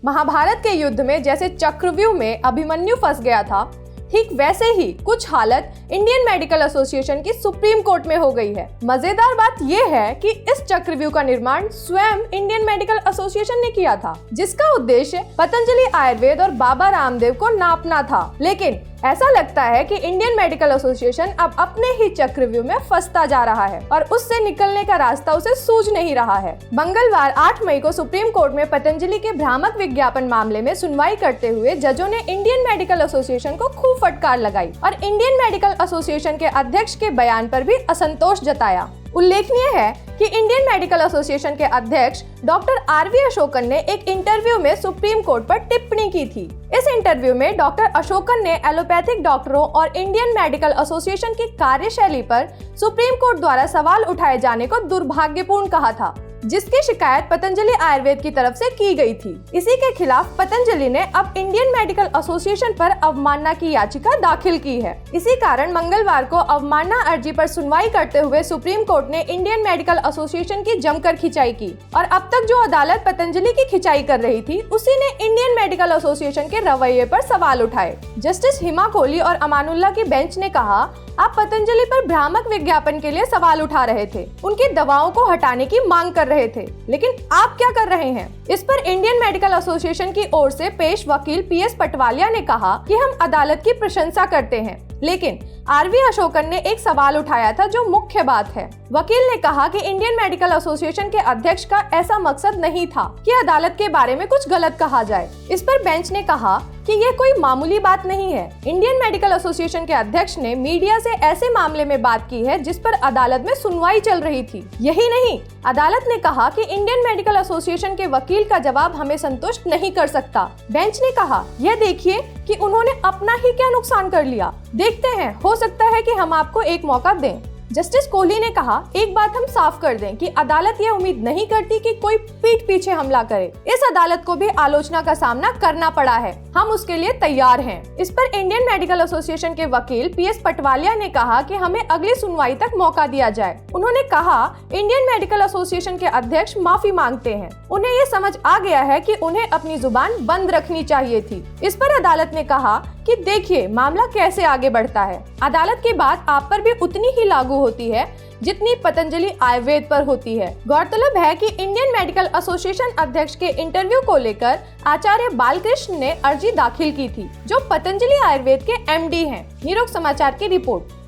महाभारत के युद्ध में जैसे चक्रव्यूह में अभिमन्यु फंस गया था, ठीक वैसे ही कुछ हालत इंडियन मेडिकल एसोसिएशन की सुप्रीम कोर्ट में हो गई है। मजेदार बात यह है कि इस चक्रव्यूह का निर्माण स्वयं इंडियन मेडिकल एसोसिएशन ने किया था, जिसका उद्देश्य पतंजलि आयुर्वेद और बाबा रामदेव को नापना था। लेकिन ऐसा लगता है कि इंडियन मेडिकल एसोसिएशन अब अपने ही चक्रव्यूह में फंसता जा रहा है और उससे निकलने का रास्ता उसे सूझ नहीं रहा है। मंगलवार 8 मई को सुप्रीम कोर्ट में पतंजलि के भ्रामक विज्ञापन मामले में सुनवाई करते हुए जजों ने इंडियन मेडिकल एसोसिएशन को खूब फटकार लगाई और इंडियन मेडिकल एसोसिएशन के अध्यक्ष के बयान पर भी असंतोष जताया। उल्लेखनीय है कि इंडियन मेडिकल एसोसिएशन के अध्यक्ष डॉक्टर आरवी अशोकन ने एक इंटरव्यू में सुप्रीम कोर्ट पर टिप्पणी की थी। इस इंटरव्यू में डॉक्टर अशोकन ने एलोपैथिक डॉक्टरों और इंडियन मेडिकल एसोसिएशन की कार्यशैली पर सुप्रीम कोर्ट द्वारा सवाल उठाए जाने को दुर्भाग्यपूर्ण कहा था, जिसकी शिकायत पतंजलि आयुर्वेद की तरफ से की गई थी। इसी के खिलाफ पतंजलि ने अब इंडियन मेडिकल एसोसिएशन पर अवमानना की याचिका दाखिल की है। इसी कारण मंगलवार को अवमानना अर्जी पर सुनवाई करते हुए सुप्रीम कोर्ट ने इंडियन मेडिकल एसोसिएशन की जमकर खिंचाई की और अब तक जो अदालत पतंजलि की खिंचाई कर रही थी, उसी ने इंडियन मेडिकल एसोसिएशन के रवैये पर सवाल उठाए। जस्टिस हिमा कोहली और अमानुल्लाह की बेंच ने कहा, आप पतंजलि पर भ्रामक विज्ञापन के लिए सवाल उठा रहे थे, उनकी दवाओं को हटाने की मांग कर रहे थे, लेकिन आप क्या कर रहे हैं? इस पर इंडियन मेडिकल एसोसिएशन की ओर से पेश वकील पीएस पटवालिया ने कहा कि हम अदालत की प्रशंसा करते हैं, लेकिन आरवी अशोकन ने एक सवाल उठाया था जो मुख्य बात है। वकील ने कहा कि इंडियन मेडिकल एसोसिएशन के अध्यक्ष का ऐसा मकसद नहीं था कि अदालत के बारे में कुछ गलत कहा जाए। इस पर बेंच ने कहा कि यह कोई मामूली बात नहीं है। इंडियन मेडिकल एसोसिएशन के अध्यक्ष ने मीडिया से ऐसे मामले में बात की है जिस पर अदालत में सुनवाई चल रही थी। यही नहीं, अदालत ने कहा कि इंडियन मेडिकल एसोसिएशन के वकील का जवाब हमें संतुष्ट नहीं कर सकता। बेंच ने कहा, यह देखिए कि उन्होंने अपना ही क्या नुकसान कर लिया। देखते हैं, हो सकता है कि हम आपको एक मौका दें। जस्टिस कोहली ने कहा, एक बात हम साफ कर दें कि अदालत ये उम्मीद नहीं करती कि कोई पीठ पीछे हमला करे। इस अदालत को भी आलोचना का सामना करना पड़ा है, हम उसके लिए तैयार हैं। इस पर इंडियन मेडिकल एसोसिएशन के वकील पीएस पटवालिया ने कहा कि हमें अगली सुनवाई तक मौका दिया जाए। उन्होंने कहा, इंडियन मेडिकल एसोसिएशन के अध्यक्ष माफी मांगते हैं, उन्हें ये समझ आ गया है कि उन्हें अपनी जुबान बंद रखनी चाहिए थी। इस पर अदालत ने कहा कि देखिए मामला कैसे आगे बढ़ता है। अदालत की बात आप पर भी उतनी ही लागू होती है जितनी पतंजलि आयुर्वेद पर होती है। गौरतलब है कि इंडियन मेडिकल एसोसिएशन अध्यक्ष के इंटरव्यू को लेकर आचार्य बालकृष्ण ने अर्जी दाखिल की थी, जो पतंजलि आयुर्वेद के एमडी हैं। न्यूयॉर्क समाचार की रिपोर्ट।